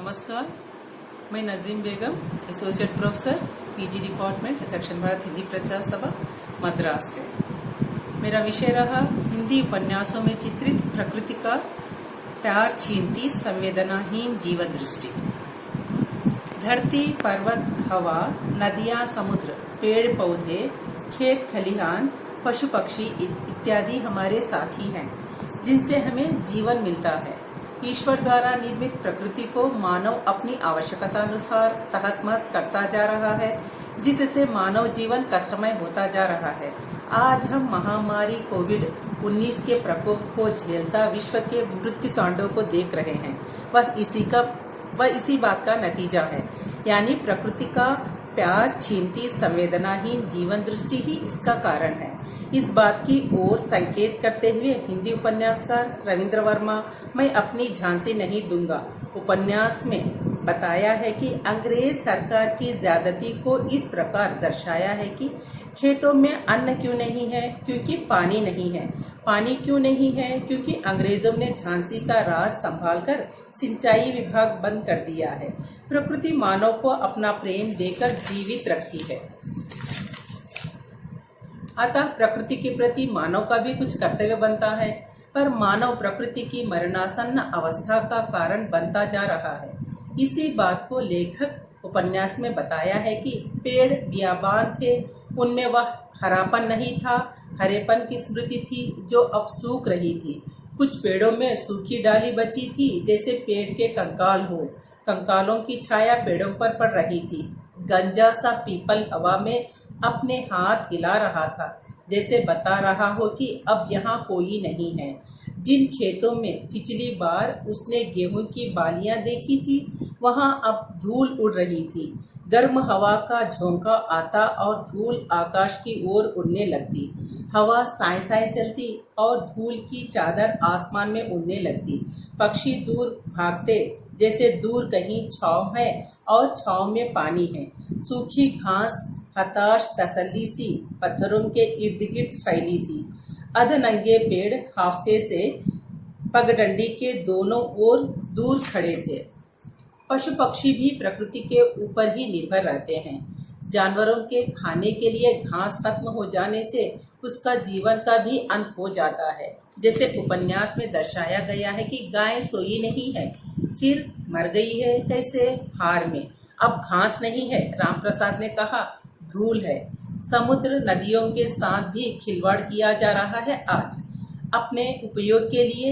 नमस्कार, मैं नजीम बेगम, associate professor PG department दक्षिण भारत हिंदी प्रचार सभा मद्रास से। मेरा विषय रहा हिंदी उपन्यासों में चित्रित प्रकृति का प्यार छीनती संवेदनाहीन जीवन दृष्टि। धरती, पर्वत, हवा, नदियां, समुद्र, पेड़ पौधे, खेत खलिहान, पशु पक्षी इत्यादि हमारे साथी हैं, जिनसे हमें जीवन मिलता है। ईश्वर द्वारा निर्मित प्रकृति को मानव अपनी आवश्यकता अनुसार तहस-महस करता जा रहा है, जिससे मानव जीवन कष्टमय होता जा रहा है। आज हम महामारी कोविड-19 के प्रकोप को झेलता विश्व के मृत्यु तांडव को देख रहे हैं। वह इसी बात का नतीजा है, यानी प्रकृति का प्यार छीनती संवेदनाहीन जीवन दृष्टि ही इसका कारण है। इस बात की ओर संकेत करते हुए हिंदी उपन्यासकार रविंद्र वर्मा मैं अपनी झांसी नहीं दूंगा उपन्यास में बताया है कि अंग्रेज सरकार की ज्यादती को इस प्रकार दर्शाया है कि खेतों में अन्न क्यों नहीं है, क्योंकि पानी नहीं है। पानी क्यों नहीं है, क्योंकि अंग्रेजों ने झांसी का राज संभालकर सिंचाई विभाग बंद कर दिया है। प्रकृति मानव को अपना प्रेम देकर जीवित रखती है, अतः प्रकृति के प्रति मानव का भी कुछ कर्तव्य बनता है। पर मानव प्रकृति की मरणासन्न अवस्था का कारण बनता जा रहा है। इसी बात को लेखक उपन्यास में बताया है कि पेड़ बियाबान थे, उनमें वह हरापन नहीं था, हरेपन की स्मृति थी जो अब सूख रही थी। कुछ पेड़ों में सूखी डाली बची थी, जैसे पेड़ के कंकाल हो। कंकालों की छाया पेड़ों पर पड़ रही थी। गंजा सा पीपल हवा में अपने हाथ हिला रहा था, जैसे बता रहा हो कि अब यहाँ कोई नहीं है। जिन खेतों में पिछली बार उसने गेहूं की बालियां देखी थी, वहां अब धूल उड़ रही थी। गर्म हवा का झोंका आता और धूल आकाश की ओर उड़ने लगती। हवा साए साए चलती और धूल की चादर आसमान में उड़ने लगती। पक्षी दूर भागते, जैसे दूर कहीं छांव है और छांव में पानी है। सूखी घास हताश तसल्ली सी पत्थरों के इर्द गिर्द फैली थी। अधनंगे पेड़ हाफते से पगडंडी के दोनों ओर दूर खड़े थे। पशु पक्षी भी प्रकृति के ऊपर ही निर्भर रहते हैं। जानवरों के खाने के लिए घास खत्म हो जाने से उसका जीवन का भी अंत हो जाता है। जैसे उपन्यास में दर्शाया गया है कि गाय सोई नहीं है, फिर मर गई है कैसे? हार में। अब घास नहीं है, राम प्रसाद ने कहा, धूल है। समुद्र नदियों के साथ भी खिलवाड़ किया जा रहा है। आज अपने उपयोग के लिए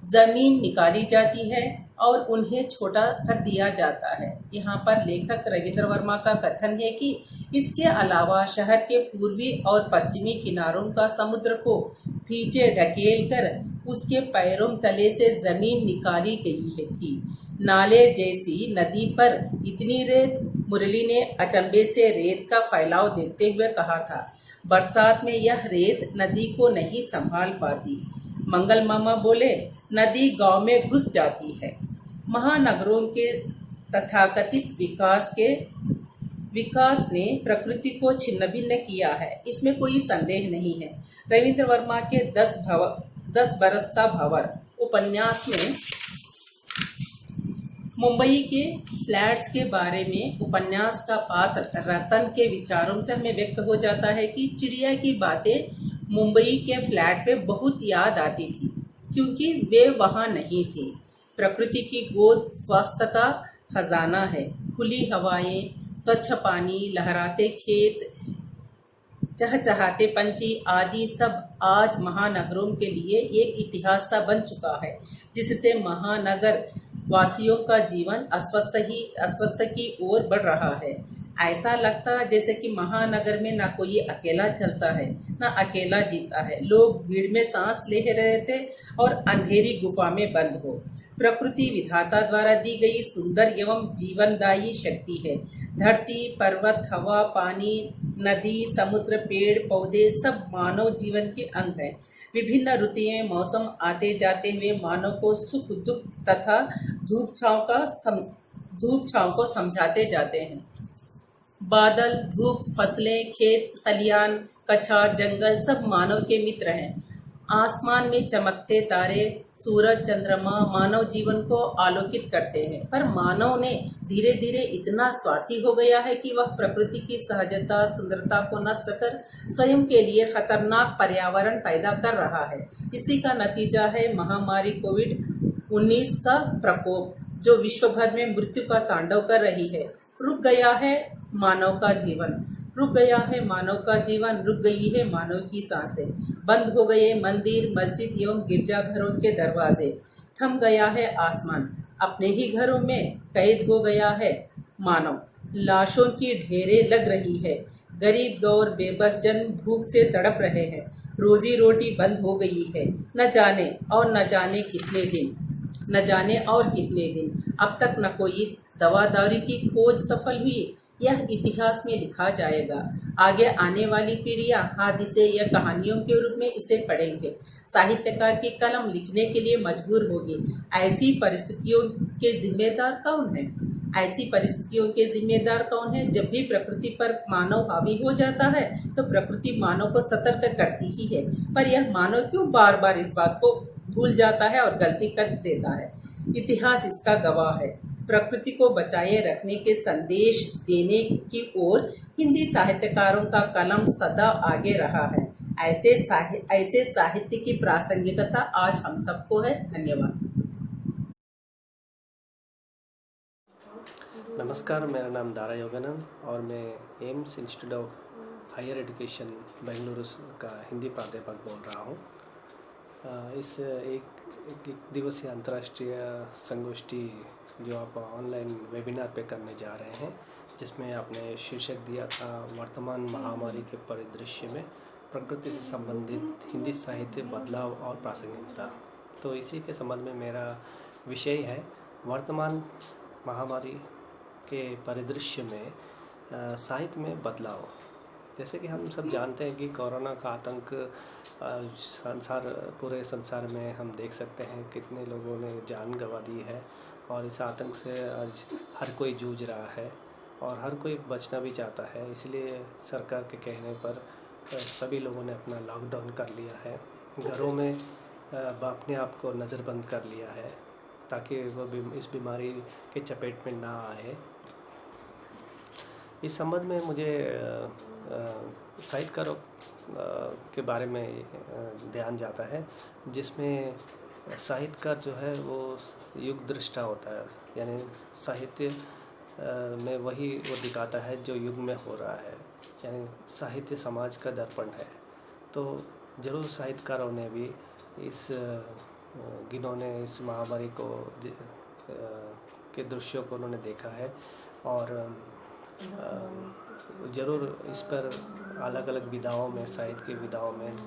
जमीन निकाली जाती है और उन्हें छोटा कर दिया जाता है। यहाँ पर लेखक रविंद्र वर्मा का कथन है कि इसके अलावा शहर के पूर्वी और पश्चिमी किनारों का समुद्र को पीछे ढकेल कर उसके पैरों तले से जमीन निकाली गई थी। नाले जैसी नदी पर इतनी रेत? मुरली ने अचंभे से रेत का फैलाव देखते हुए कहा था। बरसात में यह रेत नदी को नहीं संभाल पाती। मंगल मामा बोले, नदी गांव में घुस जाती है। महानगरों के तथाकथित विकास ने प्रकृति को छिन्न भिन्न किया है, इसमें कोई संदेह नहीं है। रविंद्र वर्मा के 10 बरस का भंवर उपन्यास में मुंबई के फ्लैट्स के बारे में उपन्यास का पात्र रतन के विचारों से हमें व्यक्त हो जाता है कि चिड़िया की बातें मुंबई के फ्लैट पे बहुत याद आती थी, क्योंकि वे वहां नहीं थी। प्रकृति की गोद स्वास्थ्य का खजाना है। खुली हवाएं, स्वच्छ पानी, लहराते खेत, चहचहाते पंछी आदि सब आज महानगरों के लिए एक इतिहास सा बन चुका है, जिससे महानगर वासियों का जीवन अस्वस्थ की ओर बढ़ रहा है। ऐसा लगता है जैसे कि महानगर में ना कोई अकेला चलता है, ना अकेला जीता है। लोग भीड़ में सांस ले रहे थे और अंधेरी गुफा में बंद हो। प्रकृति विधाता द्वारा दी गई सुंदर एवं जीवनदायी शक्ति है। धरती, पर्वत, हवा, पानी, नदी, समुद्र, पेड़ पौधे सब मानव जीवन के अंग हैं। विभिन्न ऋतुएं, मौसम आते जाते हुए मानव को सुख दुख तथा धूप छांव को समझाते जाते हैं। बादल, धूप, फसलें, खेत खलिहान, कछार, जंगल सब मानव के मित्र हैं। आसमान में चमकते तारे, सूरज, चंद्रमा मानव जीवन को आलोकित करते हैं, पर मानव ने धीरे धीरे इतना स्वार्थी हो गया है कि वह प्रकृति की सहजता, सुंदरता को नष्ट कर स्वयं के लिए खतरनाक पर्यावरण पैदा कर रहा है। इसी का नतीजा है महामारी कोविड-19 का प्रकोप, जो विश्व भर में मृत्यु का तांडव कर रही है। रुक गया है मानव का जीवन, रुक गया है मानव का जीवन, रुक गई है मानव की सांसें। बंद हो गए मंदिर, मस्जिद एवं गिरजाघरों के दरवाजे, थम गया है आसमान, अपने ही घरों में कैद हो गया है मानव। लाशों की ढेरें लग रही है, गरीब गौर बेबस जन भूख से तड़प रहे हैं, रोजी रोटी बंद हो गई है। न जाने और न जाने कितने दिन, न जाने और कितने दिन। अब तक न कोई दवादारी की खोज सफल हुई। यह इतिहास में लिखा जाएगा। आगे आने वाली पीढ़ियां हादसे या कहानियों के रूप में इसे पढ़ेंगे। साहित्यकार की कलम लिखने के लिए मजबूर होगी। ऐसी परिस्थितियों के जिम्मेदार कौन है? ऐसी परिस्थितियों के जिम्मेदार कौन है? जब भी प्रकृति पर मानव हावी हो जाता है तो प्रकृति मानव को सतर्क करती ही है, पर यह मानव क्यों बार बार इस बात को भूल जाता है और गलती कर देता है? इतिहास इसका गवाह है। प्रकृति को बचाए रखने के संदेश देने की ओर हिंदी साहित्यकारों का कलम सदा आगे रहा है। ऐसे साहित्य की प्रासंगिकता आज हम सबको है। धन्यवाद। नमस्कार, मेरा नाम दारा योगानंद और मैं AIMS institute of higher education Bengaluru का हिंदी प्राध्यापक बोल रहा हूँ। इस एक दिवसीय अंतर्राष्ट्रीय संगोष्ठी जो आप ऑनलाइन वेबिनार पे करने जा रहे हैं, जिसमें आपने शीर्षक दिया था वर्तमान महामारी के परिदृश्य में प्रकृति से संबंधित हिंदी साहित्य बदलाव और प्रासंगिकता। तो इसी के संबंध में मेरा विषय है वर्तमान महामारी के परिदृश्य में साहित्य में बदलाव। जैसे कि हम सब जानते हैं कि कोरोना का आतंक पूरे संसार में हम देख सकते हैं कितने लोगों ने जान गंवा दी है, और इस आतंक से आज हर कोई जूझ रहा है और हर कोई बचना भी चाहता है। इसलिए सरकार के कहने पर सभी लोगों ने अपना लॉकडाउन कर लिया है, घरों में अपने आप को नज़रबंद कर लिया है ताकि वो इस बीमारी के चपेट में ना आए। इस संबंध में मुझे साहित्यकारों के बारे में ध्यान जाता है, जिसमें साहित्यकार जो है वो युग दृष्टा होता है, यानी साहित्य में वही वो दिखाता है जो युग में हो रहा है, यानी साहित्य समाज का दर्पण है। तो जरूर साहित्यकारों ने भी जिन्होंने इस महामारी को के दृश्यों को उन्होंने देखा है, और ज़रूर इस पर अलग अलग विधाओं में, साहित्य की विधाओं में,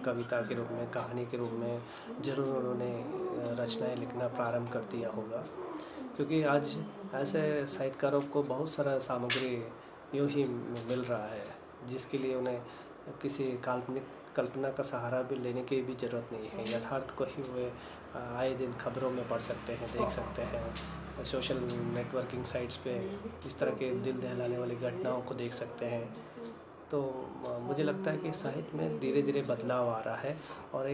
कविता के रूप में, कहानी के रूप में ज़रूर उन्होंने रचनाएं लिखना प्रारंभ कर दिया होगा, क्योंकि आज ऐसे साहित्यकारों को बहुत सारा सामग्री यूँ ही मिल रहा है जिसके लिए उन्हें किसी काल्पनिक कल्पना का सहारा भी लेने की भी ज़रूरत नहीं है। यथार्थ को ही वे आए दिन खबरों में पढ़ सकते हैं, देख सकते हैं, सोशल नेटवर्किंग साइट्स पे इस तरह के दिल दहलाने वाली घटनाओं को देख सकते हैं। तो मुझे लगता है कि साहित्य में धीरे धीरे बदलाव आ रहा है और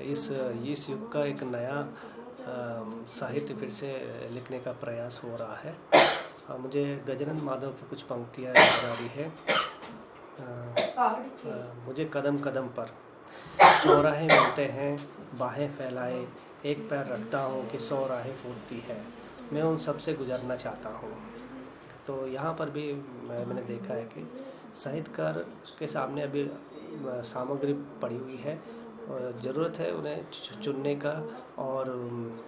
इस युग का एक नया साहित्य फिर से लिखने का प्रयास हो रहा है। मुझे गजानन माधव की कुछ पंक्तियाँ याद आ रही है। मुझे कदम कदम पर चौराहे मिलते हैं, बाहें फैलाए एक पैर रखता हूँ कि 100 राहें फूटती है, मैं उन सब से गुजरना चाहता हूँ। तो यहाँ पर भी मैंने देखा है कि साहित्यकार के सामने अभी सामग्री पड़ी हुई है, ज़रूरत है उन्हें चुनने का और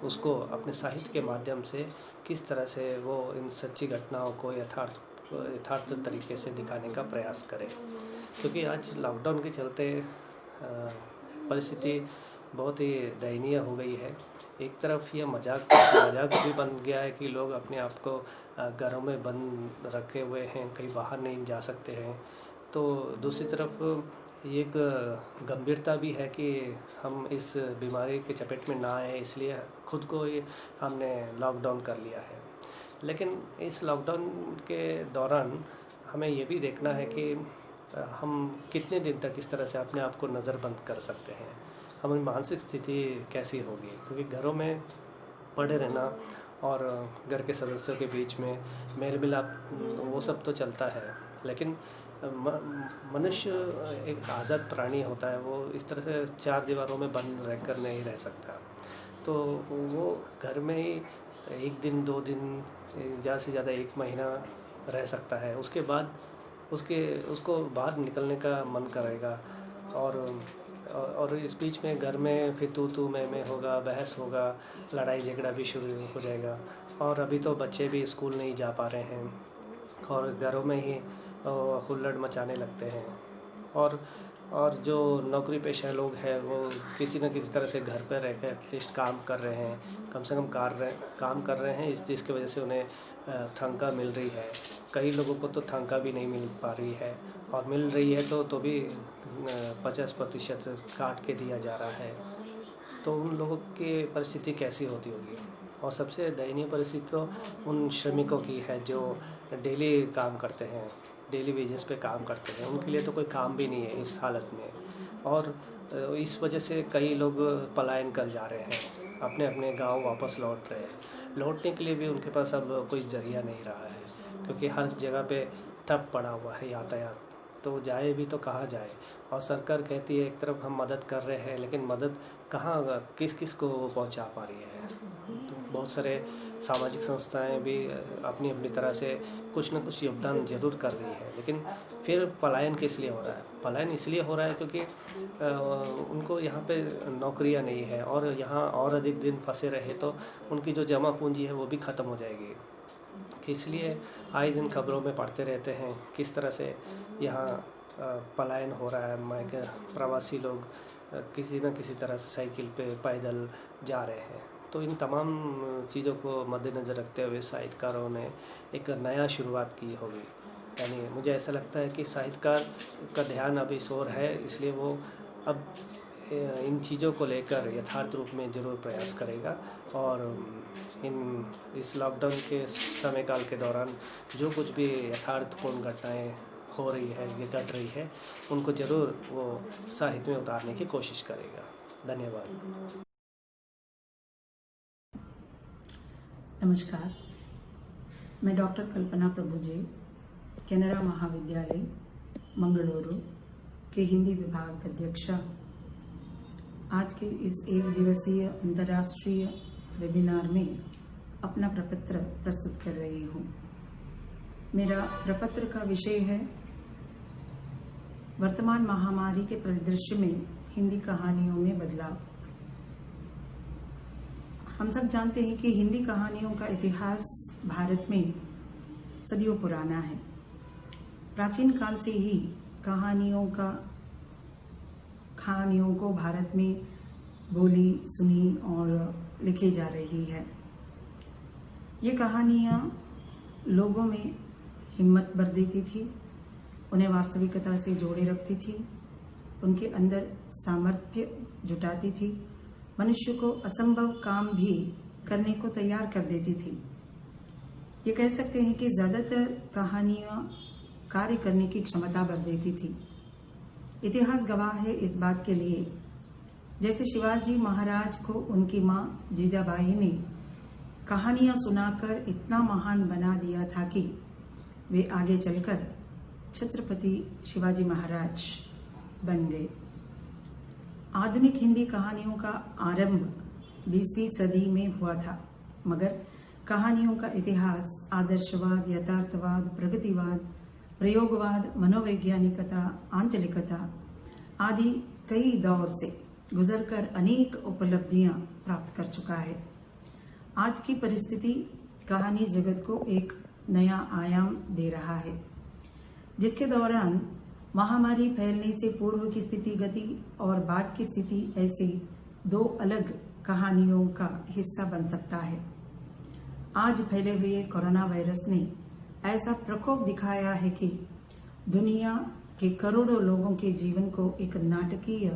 उसको अपने साहित्य के माध्यम से किस तरह से वो इन सच्ची घटनाओं को यथार्थ तरीके से दिखाने का प्रयास करें। क्योंकि आज लॉकडाउन के चलते परिस्थिति बहुत ही दयनीय हो गई है। एक तरफ ये मजाक भी बन गया है कि लोग अपने आप को घरों में बंद रखे हुए हैं, कहीं बाहर नहीं जा सकते हैं। तो दूसरी तरफ एक गंभीरता भी है कि हम इस बीमारी के चपेट में ना आए, इसलिए खुद को ही हमने लॉकडाउन कर लिया है। लेकिन इस लॉकडाउन के दौरान हमें ये भी देखना है कि हम कितने दिन तक इस तरह से अपने आप को नज़रबंद कर सकते हैं, हमारी मानसिक स्थिति कैसी होगी, क्योंकि घरों में पड़े रहना और घर के सदस्यों के बीच में मेल मिलाप वो सब तो चलता है, लेकिन मनुष्य एक आज़ाद प्राणी होता है, वो इस तरह से चार दीवारों में बंद रहकर नहीं रह सकता। तो वो घर में ही एक दिन 2 दिन, ज़्यादा से ज़्यादा 1 महीना रह सकता है। उसके बाद उसको बाहर निकलने का मन करेगा और इस बीच में घर में फिर तू मैं होगा, बहस होगा, लड़ाई झगड़ा भी शुरू हो जाएगा। और अभी तो बच्चे भी स्कूल नहीं जा पा रहे हैं और घरों में ही हुल्लड़ मचाने लगते हैं। और जो नौकरी पेशा लोग हैं वो किसी न किसी तरह से घर पर रह कर एटलीस्ट काम कर रहे हैं, कम से कम काम कर रहे हैं, जिसकी वजह से उन्हें तनख्वाह मिल रही है। कई लोगों को तो तनख्वाह भी नहीं मिल पा रही है, और मिल रही है तो भी 50% काट के दिया जा रहा है। तो उन लोगों की परिस्थिति कैसी होती होगी। और सबसे दयनीय परिस्थिति तो उन श्रमिकों की है जो डेली काम करते हैं, डेली वेजेस पे काम करते हैं। उनके लिए तो कोई काम भी नहीं है इस हालत में, और इस वजह से कई लोग पलायन कर जा रहे हैं, अपने अपने गांव वापस लौट रहे हैं। लौटने के लिए भी उनके पास अब कोई ज़रिया नहीं रहा है, क्योंकि हर जगह पे ठप पड़ा हुआ है यातायात। तो जाए भी तो कहाँ जाए। और सरकार कहती है एक तरफ हम मदद कर रहे हैं, लेकिन मदद कहाँ, किस को पहुँचा पा रही है। तो बहुत सारे सामाजिक संस्थाएं भी अपनी अपनी तरह से कुछ न कुछ योगदान जरूर कर रही है, लेकिन फिर पलायन किस लिए हो रहा है? पलायन इसलिए हो रहा है क्योंकि उनको यहाँ पे नौकरियाँ नहीं है, और यहाँ और अधिक दिन फंसे रहे तो उनकी जो जमा पूंजी है वो भी ख़त्म हो जाएगी। इसलिए आए दिन खबरों में पढ़ते रहते हैं किस तरह से यहाँ पलायन हो रहा है। प्रवासी लोग किसी न किसी तरह से साइकिल पे पैदल जा रहे हैं। तो इन तमाम चीज़ों को मद्देनज़र रखते हुए साहित्यकारों ने एक नया शुरुआत की होगी। यानी मुझे ऐसा लगता है कि साहित्यकार का ध्यान अब इस ओर है, इसलिए वो अब इन चीज़ों को लेकर यथार्थ रूप में ज़रूर प्रयास करेगा, और इस लॉकडाउन के समय काल के दौरान जो कुछ भी यथार्थपूर्ण घटनाएं हो रही है, ये घट रही है, उनको ज़रूर वो साहित्य में उतारने की कोशिश करेगा। धन्यवाद। नमस्कार, मैं डॉक्टर कल्पना प्रभुजे, कैनरा महाविद्यालय मंगलुरु के हिंदी विभाग अध्यक्षा, आज के इस 1 दिवसीय अंतर्राष्ट्रीय वेबिनार में अपना प्रपत्र प्रस्तुत कर रही हूँ। मेरा प्रपत्र का विषय है वर्तमान महामारी के परिदृश्य में हिंदी कहानियों में बदलाव। हम सब जानते हैं कि हिंदी कहानियों का इतिहास भारत में सदियों पुराना है। प्राचीन काल से ही कहानियों को भारत में बोली, सुनी और लिखी जा रही है। ये कहानियाँ लोगों में हिम्मत भर देती थी, उन्हें वास्तविकता से जोड़े रखती थी, उनके अंदर सामर्थ्य जुटाती थी, मनुष्य को असंभव काम भी करने को तैयार कर देती थी। ये कह सकते हैं कि ज्यादातर कहानियाँ कार्य करने की क्षमता भर देती थी। इतिहास गवाह है इस बात के लिए। जैसे शिवाजी महाराज को उनकी माँ जीजाबाई ने कहानियाँ सुनाकर इतना महान बना दिया था कि वे आगे चलकर छत्रपति शिवाजी महाराज बन गए। आधुनिक हिंदी कहानियों का आरंभ 20वीं सदी में हुआ था, मगर कहानियों का इतिहास आदर्शवाद, यथार्थवाद, प्रगतिवाद, प्रयोगवाद, मनोवैज्ञानिकता, आंचलिकता आदि कई दौर से गुजरकर अनेक उपलब्धियां प्राप्त कर चुका है। आज की परिस्थिति कहानी जगत को एक नया आयाम दे रहा है, जिसके दौरान महामारी फैलने से पूर्व की स्थिति, गति और बाद की स्थिति ऐसे 2 अलग कहानियों का हिस्सा बन सकता है। आज फैले हुए कोरोना वायरस ने ऐसा प्रकोप दिखाया है कि दुनिया के करोड़ों लोगों के जीवन को एक नाटकीय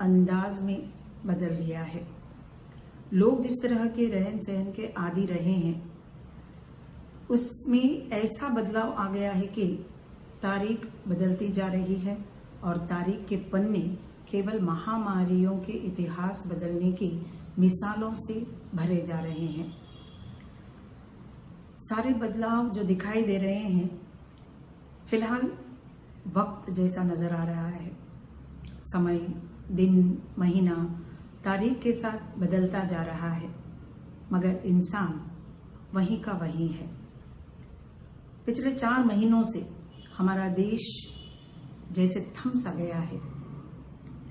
अंदाज में बदल दिया है। लोग जिस तरह के रहन सहन के आदी रहे हैं, उसमें ऐसा बदलाव आ गया है कि तारीख बदलती जा रही है और तारीख के पन्ने केवल महामारियों के इतिहास बदलने की मिसालों से भरे जा रहे हैं। सारे बदलाव जो दिखाई दे रहे हैं फिलहाल वक्त जैसा नजर आ रहा है। समय, दिन, महीना, तारीख के साथ बदलता जा रहा है, मगर इंसान वहीं का वहीं है। पिछले 4 महीनों से हमारा देश जैसे थम सा गया है।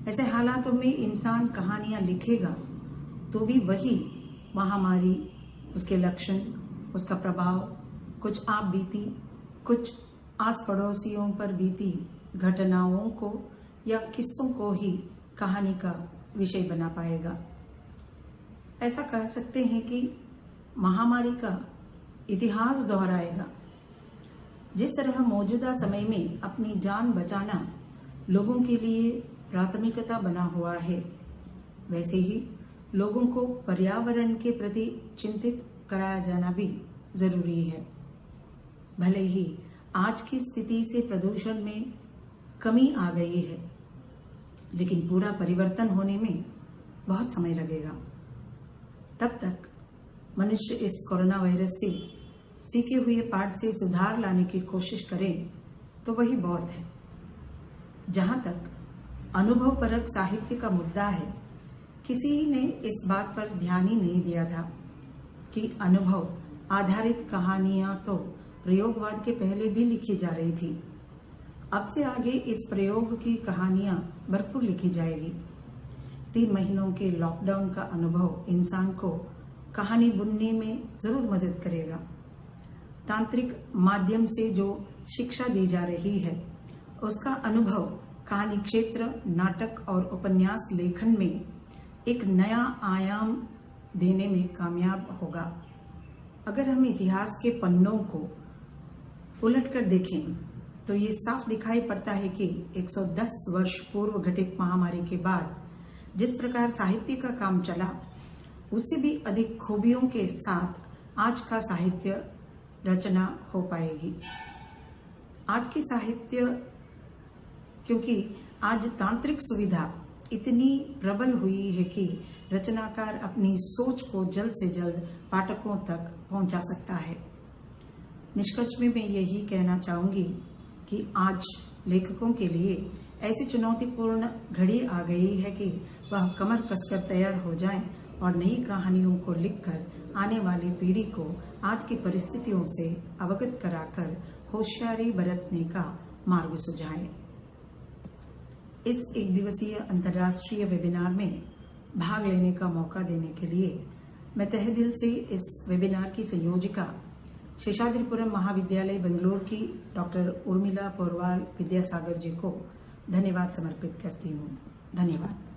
ऐसे हालातों में इंसान कहानियां लिखेगा तो भी वही महामारी, उसके लक्षण, उसका प्रभाव, कुछ आप बीती, कुछ आस पड़ोसियों पर बीती घटनाओं को या किस्सों को ही कहानी का विषय बना पाएगा। ऐसा कह सकते हैं कि महामारी का इतिहास दोहराएगा। जिस तरह मौजूदा समय में अपनी जान बचाना लोगों के लिए प्राथमिकता बना हुआ है, वैसे ही लोगों को पर्यावरण के प्रति चिंतित कराया जाना भी जरूरी है। भले ही आज की स्थिति से प्रदूषण में कमी आ गई है, लेकिन पूरा परिवर्तन होने में बहुत समय लगेगा। तब तक मनुष्य इस कोरोना वायरस से सीखे हुए पाठ से सुधार लाने की कोशिश करे तो वही बहुत है। जहां तक अनुभवपरक साहित्य का मुद्दा है, किसी ने इस बात पर ध्यान ही नहीं दिया था कि अनुभव आधारित कहानियां तो प्रयोगवाद के पहले भी लिखी जा रही थी। अब से आगे इस प्रयोग की कहानियां भरपूर लिखी जाएगी। 3 महीनों के लॉकडाउन का अनुभव इंसान को कहानी बुनने में जरूर मदद करेगा। तांत्रिक माध्यम से जो शिक्षा दी जा रही है, उसका अनुभव कहानी क्षेत्र, नाटक और उपन्यास लेखन में एक नया आयाम देने में कामयाब होगा। अगर हम इतिहास के पन्नों को उलटकर देखें तो ये साफ दिखाई पड़ता है कि 110 वर्ष पूर्व घटित महामारी के बाद जिस प्रकार साहित्य का काम चला, उससे भी अधिक खूबियों के साथ आज का साहित्य रचना हो पाएगी। आज की साहित्य, क्योंकि आज तांत्रिक सुविधा इतनी प्रबल हुई है कि रचनाकार अपनी सोच को जल्द से जल्द पाठकों तक पहुंचा सकता है। निष्कर्ष में मैं यही कहना चाहूंगी कि आज लेखकों के लिए ऐसी चुनौतीपूर्ण घड़ी आ गई है कि वह कमर कसकर तैयार हो जाएं और नई कहानियों को लिखकर आने वाली पीढ़ी को आज की परिस्थितियों से अवगत कराकर होशियारी बरतने का मार्ग सुझाएं। इस 1 दिवसीय अंतर्राष्ट्रीय वेबिनार में भाग लेने का मौका देने के लिए मैं तहे दिल से इस वेबिनार की संयोजिका शेषाद्रिपुरम महाविद्यालय बेंगलुरु की डॉक्टर उर्मिला पोरवाल विद्यासागर जी को धन्यवाद समर्पित करती हूँ। धन्यवाद।